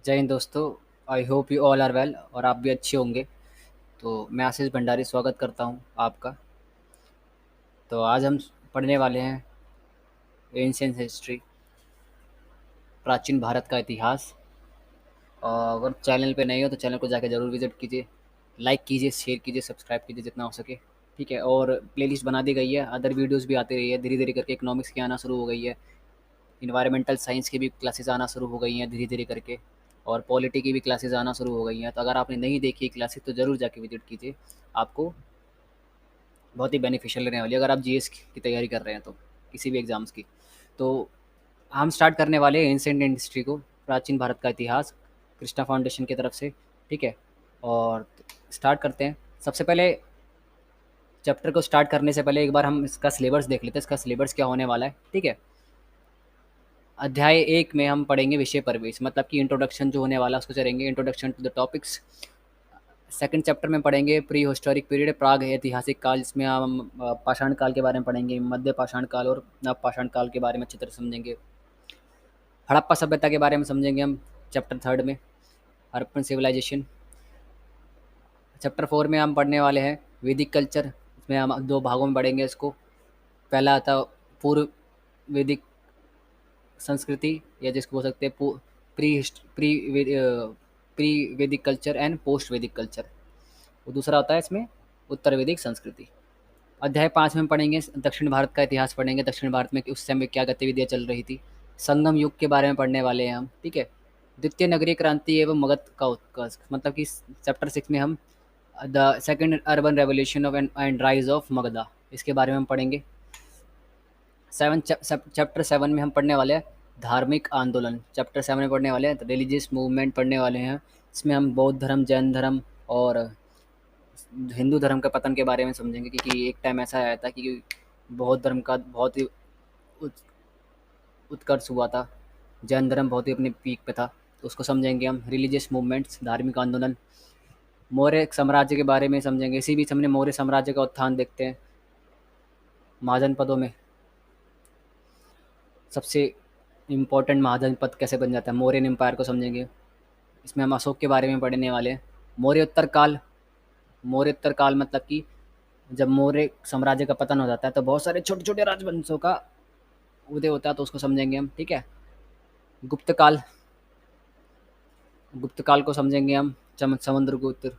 जय हिंद दोस्तों। I hope you all are well और आप भी अच्छे होंगे। तो मैं आशीष भंडारी स्वागत करता हूं आपका। तो आज हम पढ़ने वाले हैं एंशियंट हिस्ट्री, प्राचीन भारत का इतिहास। और अगर चैनल पे नहीं हो तो चैनल को जाकर ज़रूर विज़िट कीजिए, लाइक कीजिए, शेयर कीजिए, सब्सक्राइब कीजिए जितना हो सके। ठीक है, और प्लेलिस्ट बना दी गई है, अदर वीडियोज़ भी आती रही है। धीरे धीरे करके इकोनॉमिक्स की आना शुरू हो गई है, इन्वायरमेंटल साइंस की भी क्लासेस आना शुरू हो गई हैं धीरे धीरे करके, और पॉलिटी की भी क्लासेस आना शुरू हो गई हैं। तो अगर आपने नहीं देखी क्लासेस तो ज़रूर जाके विजिट कीजिए, आपको बहुत ही बेनिफिशियल रहने वाली है अगर आप जीएस की तैयारी कर रहे हैं तो, किसी भी एग्ज़ाम्स की। तो हम स्टार्ट करने वाले हैं एंशिएंट हिस्ट्री को, प्राचीन भारत का इतिहास, कृष्णा फाउंडेशन की तरफ से। ठीक है, और स्टार्ट करते हैं। सबसे पहले चैप्टर को स्टार्ट करने से पहले एक बार हम इसका सिलेबस देख लेते हैं, इसका सिलेबस क्या होने वाला है। ठीक है, अध्याय 1 में हम पढ़ेंगे विषय प्रवेश, मतलब कि इंट्रोडक्शन जो होने वाला है उसको चलेंगे, introduction to the topics. Second chapter में पढ़ेंगे प्री हिस्टोरिक पीरियड, प्राग ऐतिहासिक काल, जिसमें हम पाषाण काल के बारे में पढ़ेंगे, मध्य पाषाण काल और नव पाषाण काल के बारे में अच्छी तरह समझेंगे। हड़प्पा सभ्यता के बारे में समझेंगे हम चैप्टर 3 में, हड़प्पन सिविलाइजेशन। चैप्टर 4 में हम पढ़ने वाले हैं वैदिक कल्चर, इसमें हम 2 भागों में पढ़ेंगे इसको। पहला आता पूर्व वैदिक संस्कृति, या जिसको बोल सकते हैं प्री प्री प्री वैदिक कल्चर एंड पोस्ट वैदिक कल्चर। वो दूसरा होता है इसमें उत्तर वैदिक संस्कृति। अध्याय 5 में पढ़ेंगे दक्षिण भारत का इतिहास पढ़ेंगे, दक्षिण भारत में उस समय क्या गतिविधियाँ चल रही थी, संगम युग के बारे में पढ़ने वाले हैं हम। ठीक है, द्वितीय नगरीय क्रांति एवं मगध का उत्कर्ष, मतलब कि चैप्टर 6 में हम the second urban revolution of and rise of Magadha, इसके बारे में हम पढ़ेंगे। चैप्टर 7 में हम पढ़ने वाले हैं धार्मिक आंदोलन, चैप्टर 7 में पढ़ने वाले हैं रिलीजियस मूवमेंट पढ़ने वाले हैं। इसमें हम बौद्ध धर्म, जैन धर्म और हिंदू धर्म का पतन के बारे में समझेंगे, क्योंकि एक टाइम ऐसा आया था कि बौद्ध धर्म का बहुत ही उत्कर्ष हुआ था, जैन धर्म बहुत ही अपने पीक पे था, तो उसको समझेंगे हम। रिलीजियस मूवमेंट्स, धार्मिक आंदोलन, मौर्य साम्राज्य के बारे में समझेंगे। इसी बीच हमने मौर्य साम्राज्य का उत्थान देखते हैं, महाजनपदों में सबसे इम्पोर्टेंट महाजनपद कैसे बन जाता है, मौर्यन एम्पायर को समझेंगे। इसमें हम अशोक के बारे में पढ़ने वाले हैं। मौर्य उत्तर काल, मौर्य उत्तर काल मतलब कि जब मौर्य साम्राज्य का पतन हो जाता है तो बहुत सारे छोटे छोटे राजवंशों का उदय होता है, तो उसको समझेंगे हम। ठीक है, गुप्त काल, गुप्त काल को समझेंगे हम, समुद्रगुप्त,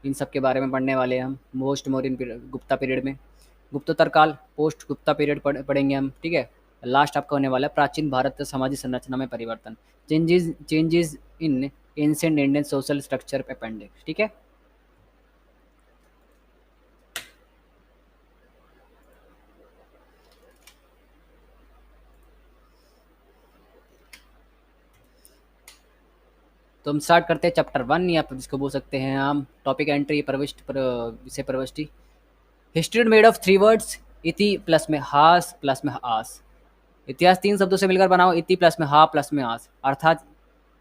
इन सब के बारे में पढ़ने वाले हैं हम most Mauryan period, Gupta period में। गुप्तोत्तर काल, पोस्ट गुप्ता पीरियड पढ़ेंगे हम। ठीक है, लास्ट आपका होने वाला है प्राचीन भारत सामाजिक संरचना में परिवर्तन, changes changes in ancient Indian social structure appendix. ठीक है, तो हम स्टार्ट करते हैं चैप्टर 1, या जिसको बोल सकते हैं हम टॉपिक एंट्री, विषय प्रविष्टि। हिस्ट्री मेड ऑफ 3 वर्ड्स, इति प्लस में हास प्लस में आस। इतिहास 3 शब्दों से मिलकर बना हो, इति प्लस में हा प्लस में आस, अर्थात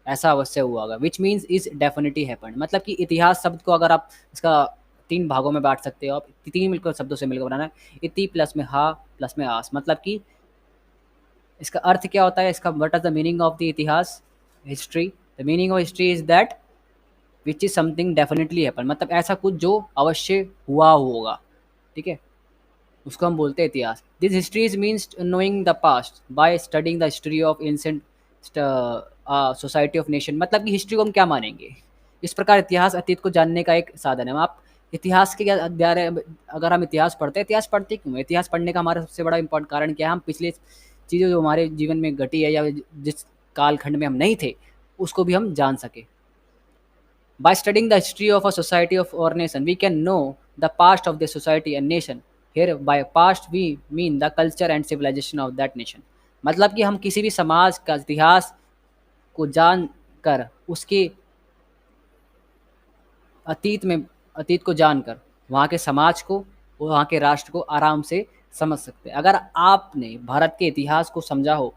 ऐसा अवश्य हुआ होगा, which means is definitely happened. मतलब कि इतिहास शब्द को अगर आप इसका 3 भागों में बांट सकते हो आप, 3 मिलकर शब्दों से मिलकर बनाना है, इति प्लस में हा प्लस में आस। मतलब कि इसका अर्थ क्या होता है, इसका what is the meaning of the itihas, history. The meaning of history is that which is something definitely happen, मतलब ऐसा कुछ जो अवश्य हुआ होगा। ठीक है, उसको हम बोलते हैं इतिहास। This history is means knowing the passed by studying the history of ancient society of nation. मतलब कि हिस्ट्री को हम क्या मानेंगे, इस प्रकार इतिहास अतीत को जानने का एक साधन है। आप इतिहास के क्या अध्याय, अगर हम इतिहास पढ़ते हैं, इतिहास पढ़ते क्यों है? इतिहास पढ़ने का हमारा सबसे बड़ा इंपॉर्टेंट कारण क्या है, हम पिछले चीज़ें जो हमारे जीवन में घटी है या जिस कालखंड में हम नहीं थे उसको भी हम जान सके। By studying the history of a society of or nation, we can know the past of the society and nation. Here by past we mean the culture and civilization of that nation. मतलब कि हम किसी भी समाज का इतिहास को जान कर उसके अतीत में, अतीत को जानकर वहाँ के समाज को, वहाँ के राष्ट्र को आराम से समझ सकते हैं। अगर आपने भारत के इतिहास को समझा हो,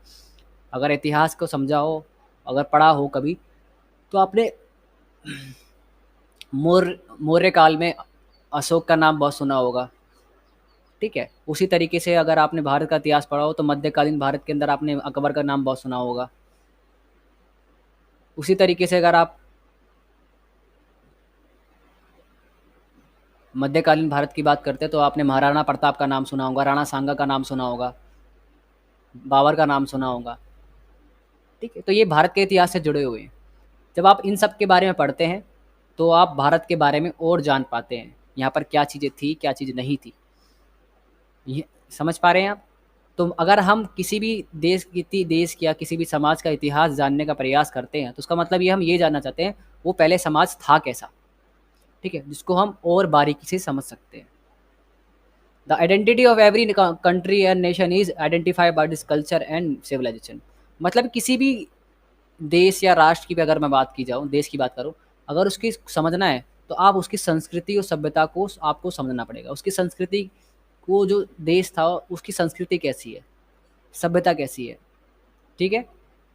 अगर इतिहास को समझा हो, अगर पढ़ा हो कभी, तो आपने मौर्य काल में अशोक का नाम बहुत सुना होगा। ठीक है, उसी तरीके से अगर आपने भारत का इतिहास पढ़ा हो तो मध्यकालीन भारत के अंदर आपने अकबर का नाम बहुत सुना होगा। उसी तरीके से अगर आप मध्यकालीन भारत की बात करते हैं तो आपने महाराणा प्रताप का नाम सुना होगा, राणा सांगा का नाम सुना होगा, बाबर का नाम सुना होगा। ठीक है, तो ये भारत के इतिहास से जुड़े हुए हैं। जब आप इन सब के बारे में पढ़ते हैं तो आप भारत के बारे में और जान पाते हैं, यहाँ पर क्या चीज़ें थी, क्या चीज़ नहीं थी। ये समझ पा रहे हैं आप? तो अगर हम किसी भी देश या किसी भी समाज का इतिहास जानने का प्रयास करते हैं तो उसका मतलब ये हम ये जानना चाहते हैं वो पहले समाज था कैसा। ठीक है, जिसको हम और बारीकी से समझ सकते हैं। The identity of every country and nation is identified by this culture and civilisation. मतलब किसी भी देश या राष्ट्र की भी अगर मैं बात की जाऊँ, देश की बात करूँ, अगर उसकी समझना है तो आप उसकी संस्कृति और सभ्यता को आपको समझना पड़ेगा। उसकी संस्कृति को, जो देश था उसकी संस्कृति कैसी है, सभ्यता कैसी है। ठीक है,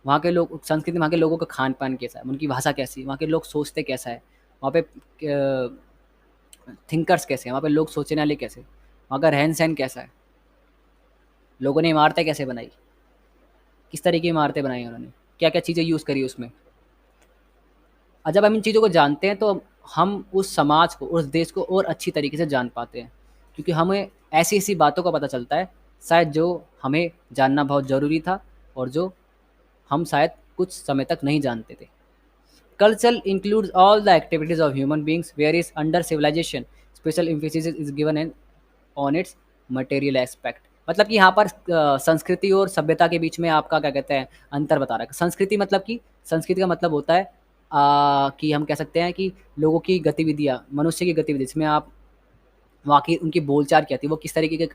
वहाँ के लोग संस्कृति, वहाँ के लोगों का खान पान कैसा है, उनकी भाषा कैसी है, वहाँ के लोग सोचते कैसा है, वहाँ पे थिंकर्स कैसे हैं, वहाँ पे लोग सोचने वाले कैसे, वहाँ का रहन सहन कैसा है, लोगों ने इमारतें कैसे बनाई, किस तरह की इमारतें बनाई उन्होंने, क्या क्या चीज़ें यूज़ करी उसमें। और जब हम इन चीज़ों को जानते हैं तो हम उस समाज को, उस देश को और अच्छी तरीके से जान पाते हैं, क्योंकि हमें ऐसी ऐसी बातों का पता चलता है शायद जो हमें जानना बहुत ज़रूरी था और जो हम शायद कुछ समय तक नहीं जानते थे। Culture includes all the activities of human beings, whereas under civilization, special emphasis is given on its material aspect। मतलब कि यहाँ पर संस्कृति और सभ्यता के बीच में आपका क्या कहते हैं अंतर बता रहा है। संस्कृति मतलब कि संस्कृति का मतलब होता है कि हम कह सकते हैं कि लोगों की गतिविधियाँ, मनुष्य की गतिविधि, जिसमें आप वहाँ की उनकी बोलचाल क्या थी, वो किस तरीके के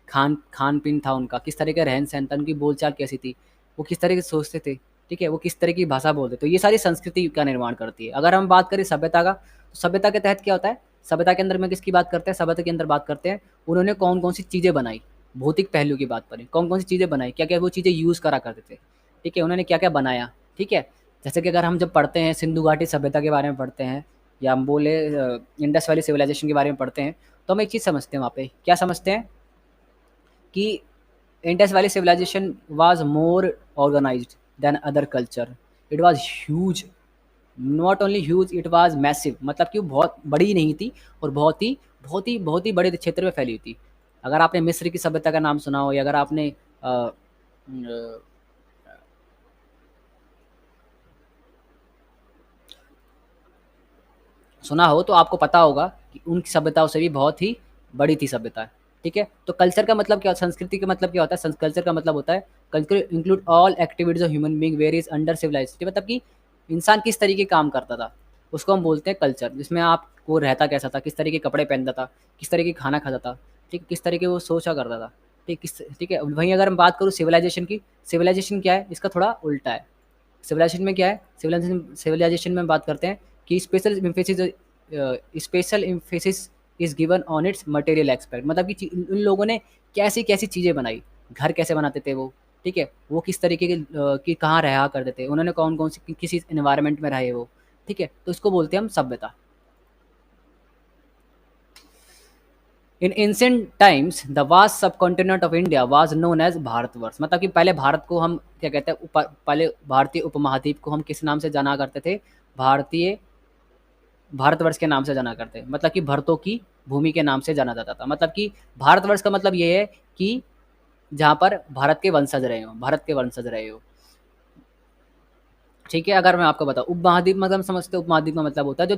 खान पीन था उनका, किस तरह का रहन सहन था, उनकी बोलचाल कैसी थी, वो किस तरह से सोचते थे। ठीक है, वो किस तरह की भाषा बोलते, तो ये सारी संस्कृति का निर्माण करती है। अगर हम बात करें सभ्यता का, तो सभ्यता के तहत क्या होता है, सभ्यता के अंदर में किसकी बात करते हैं, सभ्यता के अंदर बात करते हैं उन्होंने कौन कौन सी चीज़ें बनाई, भौतिक पहलू की बात करें, कौन कौन सी चीज़ें बनाई, क्या क्या वो चीज़ें यूज़ करा करते थे। ठीक है, उन्होंने क्या क्या बनाया। ठीक है, जैसे कि अगर हम जब पढ़ते हैं सिंधु घाटी सभ्यता के बारे में पढ़ते हैं, या हम बोले इंडस वैली सिविलाइजेशन के बारे में पढ़ते हैं, तो हम एक चीज़ समझते हैं, वहाँ पे क्या समझते हैं कि Indus valley civilisation was more organised than other culture. It was huge, not only huge, it was massive. मतलब कि वो बहुत बड़ी नहीं थी और बहुत ही बड़े क्षेत्र में फैली हुई थी। अगर आपने मिस्र की सभ्यता का नाम सुना हो, या अगर आपने सुना हो तो आपको पता होगा कि उनकी सभ्यताओं से भी बहुत ही बड़ी थी सभ्यता। ठीक है, तो कल्चर का मतलब क्या, संस्कृति का मतलब क्या होता है, कल्चर का मतलब होता है culture include all activities of human being various under civilisation. मतलब कि इंसान किस तरीके काम करता था उसको हम बोलते हैं कल्चर, जिसमें आप वो रहता कैसा था, किस तरह के कपड़े पहनता था, किस तरह की खाना खाता था, ठीक, किस तरीके वो सोचा करता था। ठीक है, वहीं अगर हम बात करूँ सिविलाइजेशन की, सिविलाइजेशन क्या है, इसका थोड़ा उल्टा है। सिविलाइजेशन में क्या है, सिविलाइजेशन में बात करते हैं कि special emphasis is given on it's material expect. मतलब कि उन लोगों ने कैसी कैसी चीज़ें बनाई, घर कैसे बनाते थे वो। ठीक है, वो किस तरीके के कि कहाँ रहा करते थे, उन्होंने कौन कौन सी किसी इन्वायरमेंट में रहे वो। ठीक है, तो इसको बोलते हैं हम सभ्यता। In ancient times the vast subcontinent of India was known as Bharatvarsha. मतलब कि पहले भारत को हम क्या कहते हैं, पहले भारतीय उपमहाद्वीप को हम किस नाम से जाना करते थे, भारतीय भारतवर्ष के नाम से जाना करते हैं। मतलब कि भरतों की भूमि के नाम से जाना जाता था। मतलब कि भारतवर्ष का मतलब ये है कि जहाँ पर भारत के वंशज रहे हो, भारत के वंशज रहे हो। ठीक है, अगर मैं आपको बताऊँ उपमहाद्वीप मतलब समझते हो, उपमहाद्वीप का मतलब होता है जो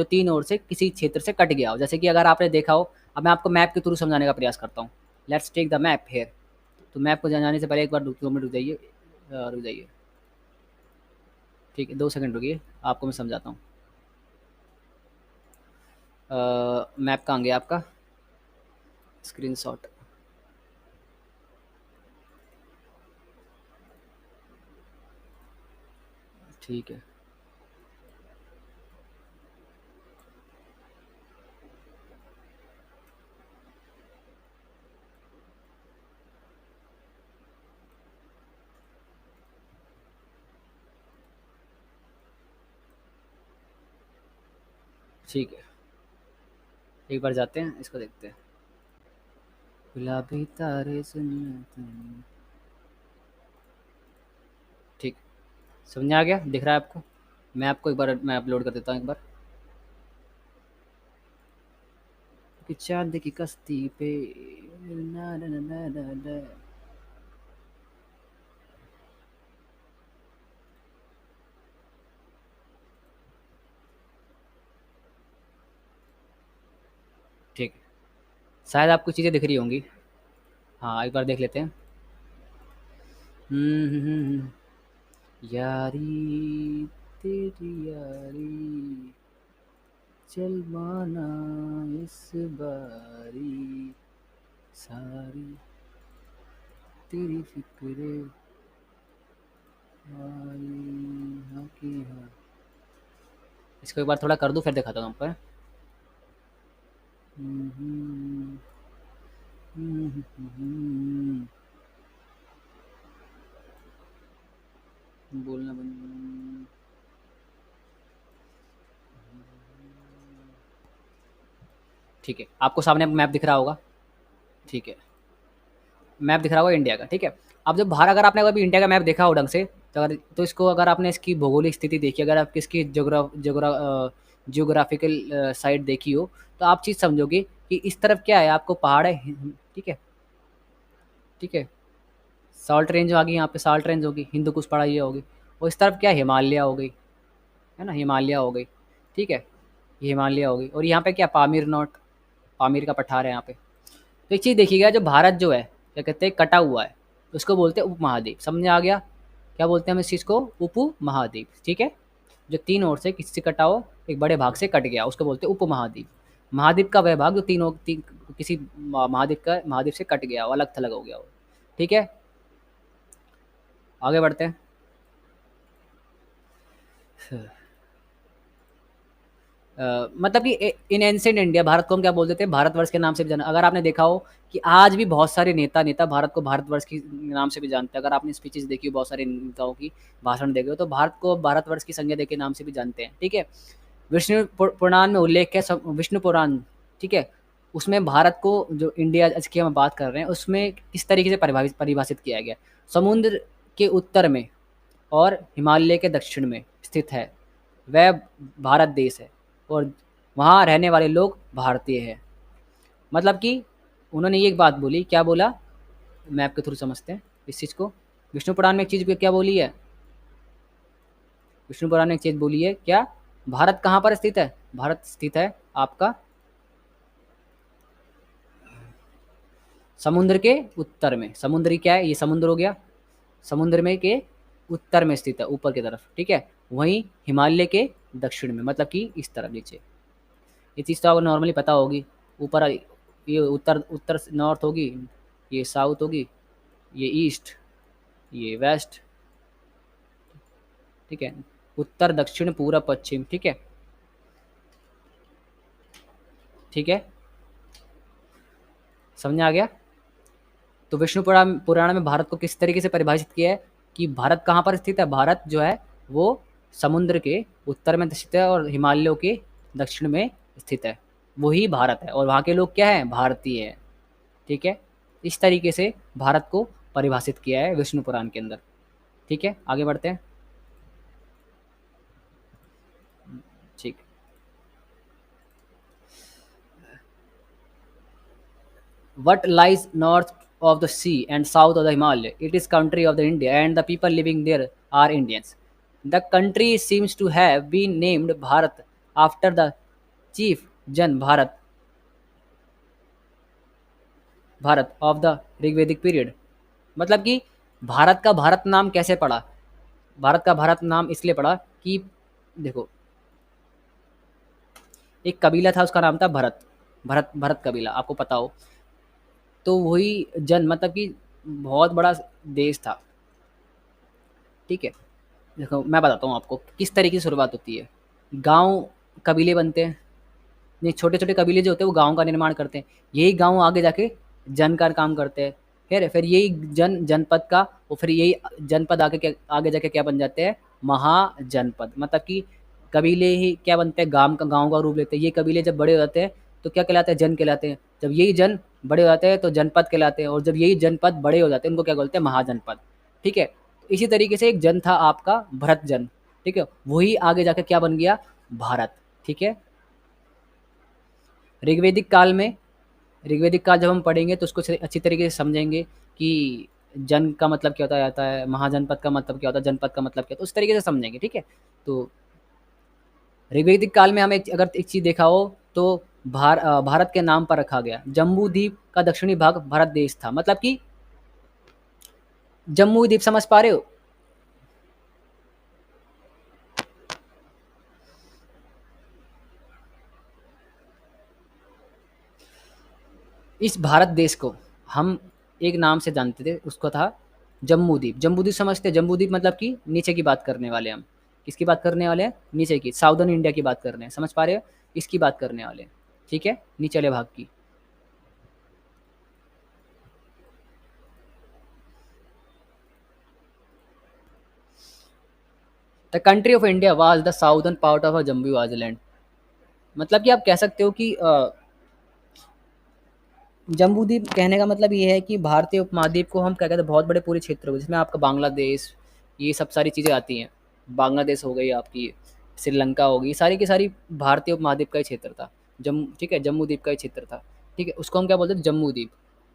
तीन ओर से किसी क्षेत्र से कट गया हो। जैसे कि अगर आपने देखा हो, अब मैं आपको मैप के थ्रू समझाने का प्रयास करता हूँ। Let's take the map here. तो मैप को जाने से पहले एक बार 2 मिनट रुक जाइए, रुक जाइए। ठीक है, 2 सेकंड रुकिए, आपको मैं समझाता हूँ। मैप कहाँ गया आपका, स्क्रीनशॉट। ठीक है, ठीक है, एक बार जाते हैं, इसको देखते हैं। गुलाबी तारे सुन। ठीक, समझ में आ गया? दिख रहा है आपको? मैं आपको एक बार मैं अपलोड कर देता हूँ एक बार। कि चाँद की कश्ती पे ना ना ना ना ना ना। ठीक है, शायद आपको चीज़ें दिख रही होंगी। हाँ, एक बार देख लेते हैं। यारी तेरी यारी चल माना इस बारी सारी तेरी फिक्रे आई हाँ की हाँ। इसको एक बार थोड़ा कर दूँ फिर दिखाता हूँ आपको। हम्म, बोलना बंद। ठीक है, आपको सामने मैप दिख रहा होगा। ठीक है, मैप दिख रहा होगा इंडिया का। ठीक है, अब जब बाहर अगर आपने कभी इंडिया का मैप देखा हो ढंग से, तो अगर तो इसको अगर आपने इसकी भौगोलिक स्थिति देखी, अगर आप इसकी जियोग्राफिकल साइड देखी हो, तो आप चीज़ समझोगे कि इस तरफ क्या है, आपको पहाड़ है। ठीक है, ठीक है, साल्ट रेंज आ गई, यहाँ पे साल्ट रेंज होगी, हिंदू कुश पहाड़ियाँ होगी। और इस तरफ क्या है, हिमालय हो गई, है ना, हिमालय हो गई। ठीक है, ये हिमालय हो गई, और यहाँ पे क्या, पामीर नॉट, पामीर का पठार है यहाँ पे। तो एक चीज़ देखिएगा, जो भारत जो है क्या कहते हैं, कटा हुआ है, उसको बोलते हैं उपमहाद्वीप। समझ में आ गया? क्या बोलते हैं हम इस चीज़ को? उपमहाद्वीप। ठीक है, जो तीन ओर से किसी से कटा हो, एक बड़े भाग से कट गया, उसको बोलते हैं उपमहाद्वीप। महाद्वीप का वह भाग जो किसी महाद्वीप से कट गया हो, अलग थलग हो गया हो। ठीक है, आगे बढ़ते हैं। मतलब कि इन एंशिएंट इंडिया, भारत को हम क्या बोलते थे, भारतवर्ष के नाम से भी जाना। अगर आपने देखा हो कि आज भी बहुत सारे नेता भारत को भारतवर्ष के नाम से भी जानते हैं। अगर आपने स्पीचेस देखी हो बहुत सारे नेताओं की, भाषण देखे हो, तो भारत को भारतवर्ष की संज्ञा देके नाम से भी जानते हैं। ठीक है, विष्णु पुराण में उल्लेख है, विष्णु पुराण, ठीक है, उसमें भारत को, जो इंडिया जिसकी हम बात कर रहे हैं, उसमें किस तरीके से परिभाषित किया गया। समुद्र के उत्तर में और हिमालय के दक्षिण में स्थित है, वह भारत देश है, और वहाँ रहने वाले लोग भारतीय हैं। मतलब कि उन्होंने ये एक बात बोली, क्या बोला, मैप के थ्रू समझते हैं इस चीज़ को। विष्णु पुराण में एक चीज़ क्या बोली है, विष्णु पुराण ने एक चीज़ बोली है क्या, भारत कहाँ पर स्थित है, भारत स्थित है आपका समुद्र के उत्तर में। समुद्री क्या है, ये समुद्र हो गया, समुद्र में के उत्तर में स्थित है, ऊपर की तरफ। ठीक है, वहीं हिमालय के दक्षिण में, मतलब कि इस तरफ नीचे। ये चीज़ तो आपको नॉर्मली पता होगी। ऊपर ये उत्तर उत्तर नॉर्थ होगी, ये साउथ होगी, ये ईस्ट, ये वेस्ट। ठीक है, उत्तर दक्षिण पूर्व पश्चिम। ठीक है, ठीक है, समझ में आ गया? तो विष्णु पुराण में भारत को किस तरीके से परिभाषित किया है कि भारत कहाँ पर स्थित है, भारत जो है वो समुद्र के उत्तर में स्थित है और हिमालयों के दक्षिण में स्थित है, वही भारत है, और वहाँ के लोग क्या हैं, भारतीय हैं। ठीक है, इस तरीके से भारत को परिभाषित किया है विष्णु पुराण के अंदर। ठीक है, आगे बढ़ते हैं। ठीक, what lies north of the sea and south of the Himalaya? It is country of the India, and the people living there are Indians. The country seems to have been named Bharat after the chief Jan Bharat of the Rigvedic period. मतलब कि भारत का भारत नाम कैसे पड़ा, भारत का भारत नाम इसलिए पड़ा कि देखो, एक कबीला था, उसका नाम था भरत, भरत भरत कबीला, आपको पता हो। तो वही जन, मतलब कि बहुत बड़ा देश था। ठीक है, देखो मैं बताता हूँ आपको किस तरीके से शुरुआत होती है। गांव, कबीले बनते हैं, नहीं, छोटे छोटे कबीले जो होते हैं वो गांव का निर्माण करते हैं, यही गांव आगे जाके जन का काम करते हैं, फिर यही जनपद का, और फिर यही जनपद आगे जाके क्या बन जाते हैं, महाजनपद। मतलब कि कबीले ही क्या बनते हैं, गांव का रूप लेते हैं। ये कबीले जब बड़े हो जाते हैं तो क्या कहलाते हैं, जन कहलाते हैं। जब यही जन बड़े हो जाते हैं तो जनपद कहलाते हैं, और जब यही जनपद बड़े हो जाते हैं उनको क्या बोलते हैं, महाजनपद। ठीक है, इसी तरीके से एक जन था आपका भरत जन, ठीक है? वही आगे जाकर क्या बन गया? भारत, ठीक है? ऋग्वेदिक काल में, ऋग्वेदिक काल जब हम पढ़ेंगे तो उसको अच्छी तरीके से समझेंगे कि जन का मतलब क्या होता जाता है, महाजनपद का मतलब क्या होता है, जनपद का मतलब क्या होता है, उस तरीके से समझेंगे, ठीक है? तो ऋग्वेदिक काल में हमें अगर एक चीज़ देखा हो तो भारत के नाम पर रखा गया। जम्बू द्वीप का दक्षिणी भाग भारत देश था, मतलब कि जम्मू द्वीप, समझ पा रहे हो? इस भारत देश को हम एक नाम से जानते थे, उसको था जम्बू द्वीप। जम्बू द्वीप समझते हैं? जम्बू द्वीप मतलब कि नीचे की बात करने वाले हम। किसकी बात करने वाले हैं? नीचे की, साउदर्न इंडिया की बात कर रहे हैं, समझ पा रहे हो? इसकी बात करने वाले हैं, ठीक है? नीचे वाले भाग की। The country of India was the southern part of Jambu island. मतलब कि आप कह सकते हो कि जम्बूद्वीप कहने का मतलब ये है कि भारतीय उपमहाद्वीप को हम क्या कहते हैं, बहुत बड़े पूरे क्षेत्र को, जिसमें आपका बांग्लादेश, ये सब सारी चीज़ें आती हैं। बांग्लादेश हो गई आपकी, श्रीलंका हो गई, सारी की सारी भारतीय उपमहाद्वीप का ही क्षेत्र था। जम्मू, ठीक है? जम्बूद्वीप का ही क्षेत्र था, ठीक है? उसको हम क्या बोलते हैं? जम्बूद्वीप।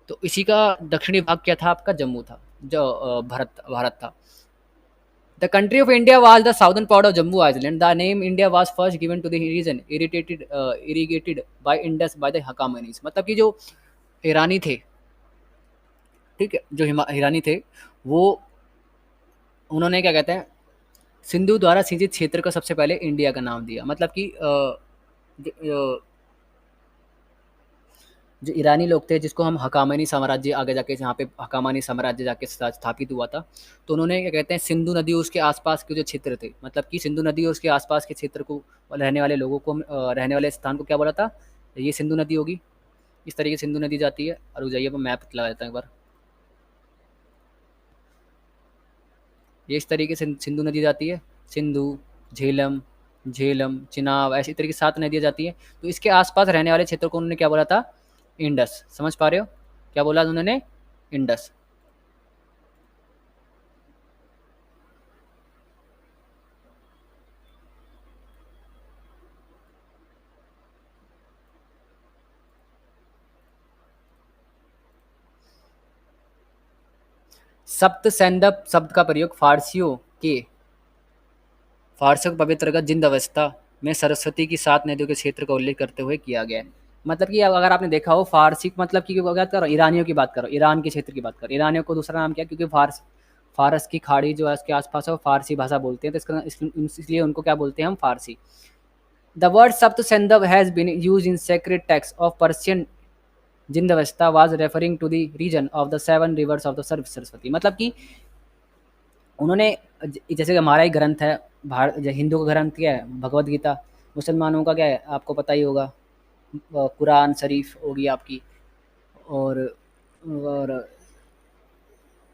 तो इसी का दक्षिणी भाग क्या था? आपका जम्मू था, जो भारत भारत था। The country of India was the southern part of Jammu Island. The name India was first given to the region irrigated by Indus by the Haqqanis. मतलब कि जो ईरानी थे, ठीक है? जो ईरानी थे, वो उन्होंने क्या कहते हैं, सिंधु द्वारा सिंचित क्षेत्र को सबसे पहले इंडिया का नाम दिया। मतलब कि जो ईरानी लोग थे, जिसको हम हकामनी साम्राज्य, आगे जाके जहाँ पे हकामनी साम्राज्य जाके स्थापित हुआ था, तो उन्होंने क्या कहते हैं, सिंधु नदी उसके आसपास के जो क्षेत्र थे, मतलब कि सिंधु नदी और उसके आसपास के क्षेत्र को, रहने वाले लोगों को, रहने वाले स्थान को क्या बोला था? ये सिंधु नदी होगी। इस तरीके से सिंधु नदी जाती है। और जाइए मैं मैप लगा देता हूँ एक बार। ये इस तरीके से सिंधु नदी जाती है, सिंधु, झेलम, झेलम, चिनाब, ऐसी तरीके से 7 नदियाँ जाती हैं। तो इसके आसपास रहने वाले क्षेत्र को उन्होंने क्या बोला था? इंडस। समझ पा रहे हो? क्या बोला उन्होंने? इंडस। सप्त सैंदव शब्द का प्रयोग फारसियों की पवित्र ग्रंथ जिंद अवस्था में सरस्वती की 7 नदियों के क्षेत्र का उल्लेख करते हुए किया गया है। मतलब कि अगर आपने देखा हो, फारसी मतलब की बात करो, ईरानियों की बात करो, ईरान के क्षेत्र की बात करो। ईरानियों को दूसरा नाम क्या है? क्योंकि फारस की खाड़ी जो है उसके आसपास है, वो फारसी भाषा बोलते हैं, तो इसलिए उनको क्या बोलते हैं हम? फारसी। The word Sapta Saindhava has been used in sacred text of Persian Zendavesta was referring to the region of the 7 rivers of the Saraswati. मतलब कि उन्होंने, जैसे कि हमारा एक ग्रंथ है, भारत हिंदू का ग्रंथ क्या है? भगवद गीता। मुसलमानों का क्या है? आपको पता ही होगा, कुरान शरीफ होगी आपकी, और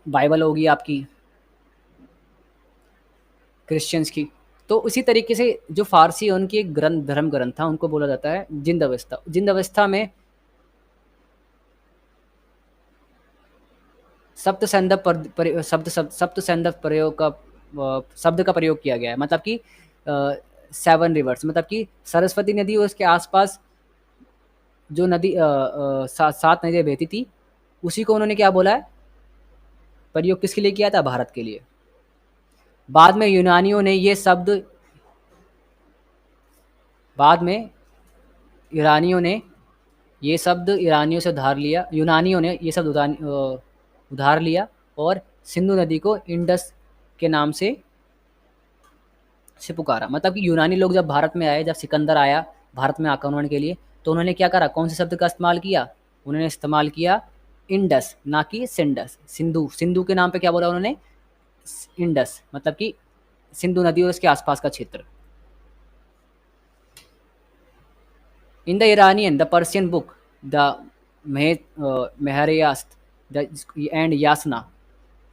बाइबल होगी आपकी क्रिश्चियंस की। तो उसी तरीके से जो फारसी है, उनकी एक ग्रंथ, धर्म ग्रंथ था, उनको बोला जाता है जिंद अवस्था। जिंद अवस्था में सप्त सैंधव सप्त सैंधव प्रयोग का शब्द का प्रयोग किया गया है। मतलब कि 7 रिवर्स, मतलब कि सरस्वती नदी और उसके आसपास जो नदी 7 नदियाँ बहती थी, उसी को उन्होंने क्या बोला है? प्रयोग किसके लिए किया था? भारत के लिए। बाद में यूनानियों ने ये शब्द, बाद में ईरानियों ने ये शब्द ईरानियों से उधार लिया, यूनानियों ने ये शब्द उधार लिया, और सिंधु नदी को इंडस के नाम से पुकारा। मतलब कि यूनानी लोग जब भारत में आए, जब सिकंदर आया भारत में आक्रमण के लिए, तो उन्होंने क्या करा? कौन से शब्द का इस्तेमाल किया? उन्होंने इस्तेमाल किया इंडस, ना कि सिंडस। सिंधु, सिंधु के नाम पे क्या बोला उन्होंने? इंडस, मतलब कि सिंधु नदी और उसके आसपास का क्षेत्र। In the Iranian, the Persian book, the Mehr Yasht and Yasna,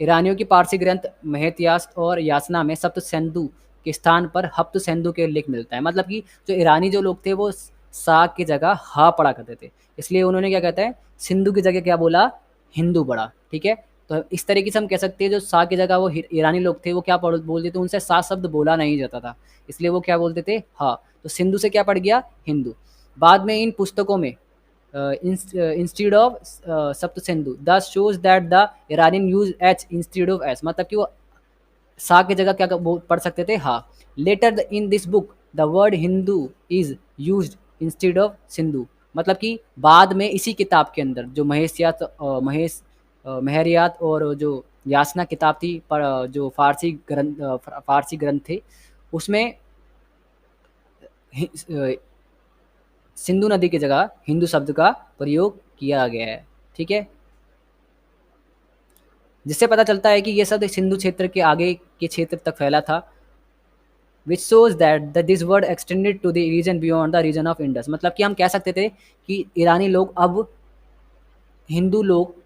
ईरानियों की पारसी ग्रंथ महत्यास्त और यासना में सप्त सिंधु के स्थान पर हप्त सिंधु के उल्लेख मिलता है। मतलब कि जो ईरानी जो लोग थे, वो सा की जगह हा पढ़ा करते थे, इसलिए उन्होंने क्या कहते हैं, सिंधु की जगह क्या बोला? हिंदू पढ़ा, ठीक है? तो इस तरीके से हम कह सकते हैं जो सा की जगह वो ईरानी लोग थे वो क्या बोलते थे, उनसे सा शब्द बोला नहीं जाता था, इसलिए वो क्या बोलते थे हा। तो सिंधु से क्या पड़ गया हिंदू। बाद में इन पुस्तकों में इंस्टीड ऑफ सप्त Sindhu the shows that the Iranian use H instead of S, मतलब कि वो सा की जगह क्या पढ़ सकते थे हा। Later in this book the word Hindu is use instead of Sindhu, मतलब कि बाद में इसी किताब के अंदर जो महरियात और जो यासना किताब थी पर जो फारसी ग्रंथ थे उसमें सिंधु नदी की जगह हिंदू शब्द का प्रयोग किया गया है। ठीक है, जिससे पता चलता है कि ये शब्द सिंधु क्षेत्र के आगे के क्षेत्र तक फैला था। Which shows that this word extended to the region beyond the region of Indus, मतलब कि हम कह सकते थे कि ईरानी लोग अब हिंदू लोग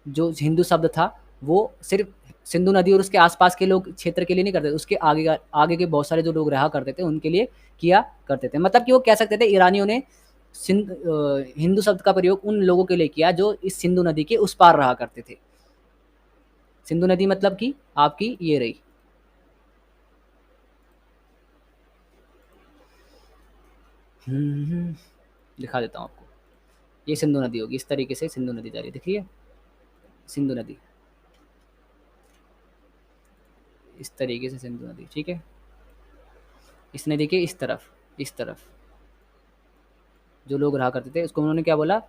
जो हिंदू शब्द था वो सिर्फ सिंधु नदी और उसके आसपास के लोग क्षेत्र के लिए नहीं करते, उसके आगे के बहुत सारे जो लोग रहा करते थे उनके लिए किया करते थे। मतलब कि वो कह सकते थे ईरानियों ने हिंदू शब्द का प्रयोग उन लोगों के लिए किया जो इस सिंधु नदी के उस पार रहा करते थे। सिंधु नदी मतलब कि आपकी ये रही। दिखा देता हूँ आपको, ये सिंधु नदी होगी, इस तरीके से सिंधु नदी जा रही है, दिख रही है सिंधु नदी, इस तरीके से सिंधु नदी। ठीक है, इस नदी के इस तरफ जो लोग रहा करते थे उसको उन्होंने क्या बोला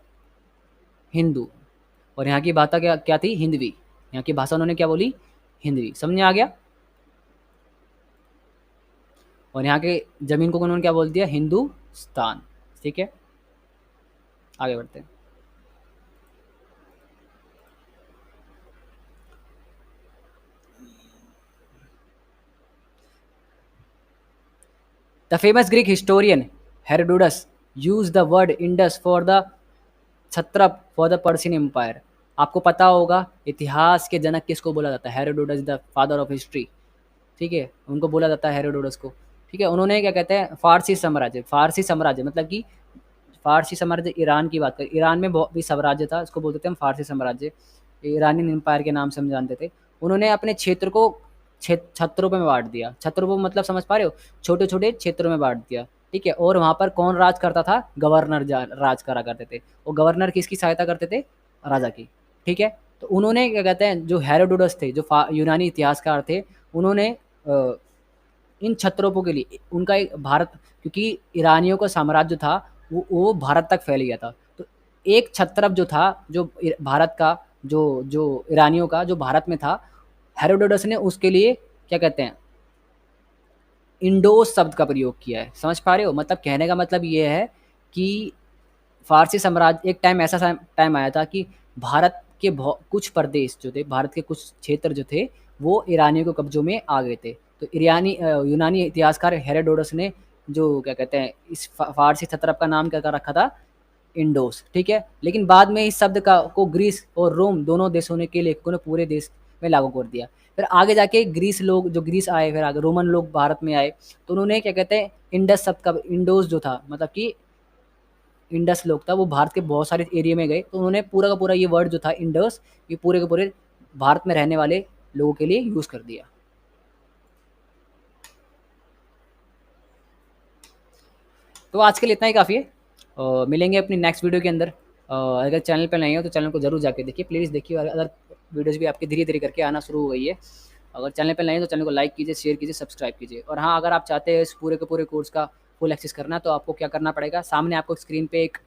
हिंदू, और यहाँ की भाषा क्या क्या थी हिंदवी, यहाँ की भाषा उन्होंने क्या बोली हिंदवी। समझ में आ गया। और यहाँ के जमीन को उन्होंने क्या बोल दिया हिंदुस्तान। ठीक है, आगे बढ़ते हैं। The famous Greek historian Herodotus use the word Indus for the chhatrap for the Persian empire. आपको पता होगा इतिहास के जनक किसको बोला जाता है, Herodotus the father of history. ठीक है, उनको बोला जाता है हेरोडोटस को। ठीक है, उन्होंने क्या कहते हैं फारसी साम्राज्य मतलब कि फारसी साम्राज्य ईरान की बात करें, ईरान में बहुत भी साम्राज्य था, इसको बोलते थे हम फारसी साम्राज्य, ईरानियन एम्पायर के नाम से हम जानते थे। उन्होंने अपने क्षेत्र को छत्रों में बांट दिया। छत्रों में मतलब समझ पा रहे हो, छोटे छोटे क्षेत्रों में बांट दिया। ठीक है, और वहाँ पर कौन राज करता था, गवर्नर राज करा करते थे। और गवर्नर किसकी सहायता करते थे, राजा की। ठीक है, तो उन्होंने क्या कहते हैं जो हेरोडोटस थे जो यूनानी इतिहासकार थे, उन्होंने इन क्षत्रों के लिए उनका एक भारत, क्योंकि ईरानियों का साम्राज्य था वो भारत तक फैल गया था, तो एक क्षत्रप जो था जो भारत का जो जो ईरानियों का जो भारत में था, हेरोडोटस ने उसके लिए क्या कहते हैं इंडोस शब्द का प्रयोग किया है। समझ पा रहे हो, मतलब कहने का मतलब ये है कि फारसी साम्राज्य एक टाइम ऐसा टाइम आया था कि भारत के कुछ प्रदेश जो थे, भारत के कुछ क्षेत्र जो थे वो ईरानियों के कब्जों में आ गए थे। तो यूनानी इतिहासकार हेरोडोटस ने जो क्या कहते हैं इस फारसी क्षत्रप का नाम क्या कर रखा था इंडोस। ठीक है, लेकिन बाद में इस शब्द का को ग्रीस और रोम दोनों देशों ने के लेखकों ने पूरे देश में लागू कर दिया। फिर आगे जाके ग्रीस लोग जो ग्रीस आए, फिर आगे रोमन लोग भारत में आए, तो उन्होंने क्या कहते हैं इंडस शब्द का इंडोस जो था मतलब कि इंडस लोग था वो भारत के बहुत सारे एरिया में गए, तो उन्होंने पूरा का पूरा ये वर्ड जो था इंडस ये पूरे के पूरे भारत में रहने वाले लोगों के लिए यूज़ कर दिया। तो आज के लिए इतना ही काफ़ी है। मिलेंगे अपनी नेक्स्ट वीडियो के अंदर। अगर चैनल पर नहीं हो तो चैनल को जरूर जाके देखिए, प्लीज़ देखिए, और अदर वीडियोज़ भी आपके धीरे धीरे करके आना शुरू हो गई है। अगर चैनल पर नहीं हो तो चैनल को लाइक कीजिए, शेयर कीजिए, सब्सक्राइब कीजिए। और हाँ, अगर आप चाहते हैं इस पूरे के पूरे कोर्स का फुल एक्सेस करना तो आपको क्या करना पड़ेगा, सामने आपको स्क्रीन पे एक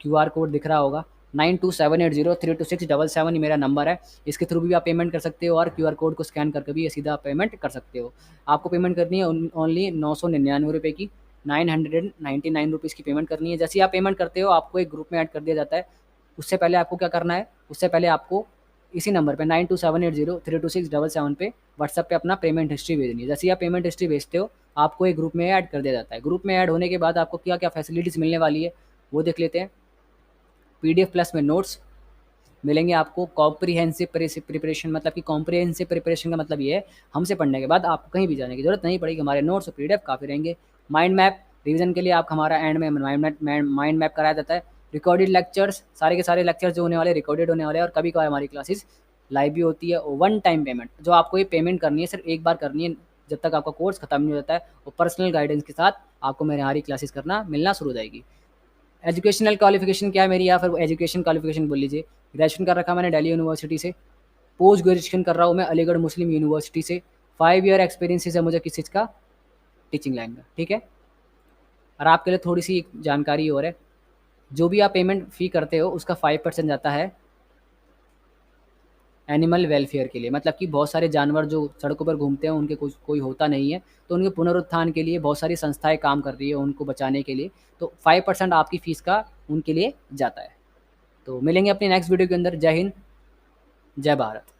QR कोड दिख रहा होगा 9278032677 मेरा नंबर है, इसके थ्रू भी आप पेमेंट कर सकते हो, और QR कोड को स्कैन करके भी सीधा पेमेंट कर सकते हो। आपको पेमेंट करनी है ओनली 999 रुपये की, 999 रुपीज़ की पेमेंट करनी है। जैसे ही आप पेमेंट करते हो आपको एक ग्रुप में ऐड कर दिया जाता है। उससे पहले आपको क्या करना है, उससे पहले आपको इसी नंबर पे 9278032677 पे व्हाट्सएप पे अपना पेमेंट हिस्ट्री भेजनी है। जैसे ही आप पेमेंट हिस्ट्री भेजते हो आपको एक ग्रुप में ऐड कर दिया जाता है। ग्रुप में ऐड होने के बाद आपको क्या क्या फैसिलिटीज़ मिलने वाली है वो देख लेते हैं। PDF प्लस में नोट्स मिलेंगे आपको, कॉम्प्रिहेंसिव प्रिपरेशन, मतलब कि कॉम्प्रिहेंसिव प्रिपरेशन का मतलब ये है हमसे पढ़ने के बाद आपको कहीं भी जाने की जरूरत नहीं पड़ेगी, हमारे नोट्स और PDF काफ़ी रहेंगे। माइंड मैप रिवीजन के लिए आप हमारा एंड में माइंड मैप कराया जाता है। रिकॉर्डेड लेक्चर्स, सारे के सारे लेक्चर्स जो होने वाले रिकॉर्डेड होने वाले हैं, और कभी कभार हमारी क्लासेस लाइब्रेरी होती है वन टाइम पेमेंट, जो आपको ये पेमेंट करनी है सिर्फ एक बार करनी है, जब तक आपका कोर्स खत्म नहीं हो जाता है, और पर्सनल गाइडेंस के साथ आपको मेरे हमारी क्लासेस करना मिलना शुरू हो जाएगी। एजुकेशनल क्वालिफिकेशन क्या है मेरी, या फिर एजुकेशन क्वालिफिकेशन बोल लीजिए। ग्रेजुएशन कर रखा मैंने दिल्ली यूनिवर्सिटी से, पोस्ट ग्रेजुएशन कर रहा हूँ मैं अलीगढ़ मुस्लिम यूनिवर्सिटी से, 5 ईयर एक्सपीरियंसेस है मुझे किस चीज़ का, टीचिंग लाइन का, ठीक है। और आपके लिए थोड़ी सी जानकारी और है, जो भी आप पेमेंट फ़ी करते हो उसका 5% जाता है एनिमल वेलफेयर के लिए, मतलब कि बहुत सारे जानवर जो सड़कों पर घूमते हैं उनके कुछ कोई होता नहीं है, तो उनके पुनरुत्थान के लिए बहुत सारी संस्थाएं काम कर रही है उनको बचाने के लिए, तो 5% आपकी फ़ीस का उनके लिए जाता है। तो मिलेंगे अपनी नेक्स्ट वीडियो के अंदर। जय हिंद, जय भारत।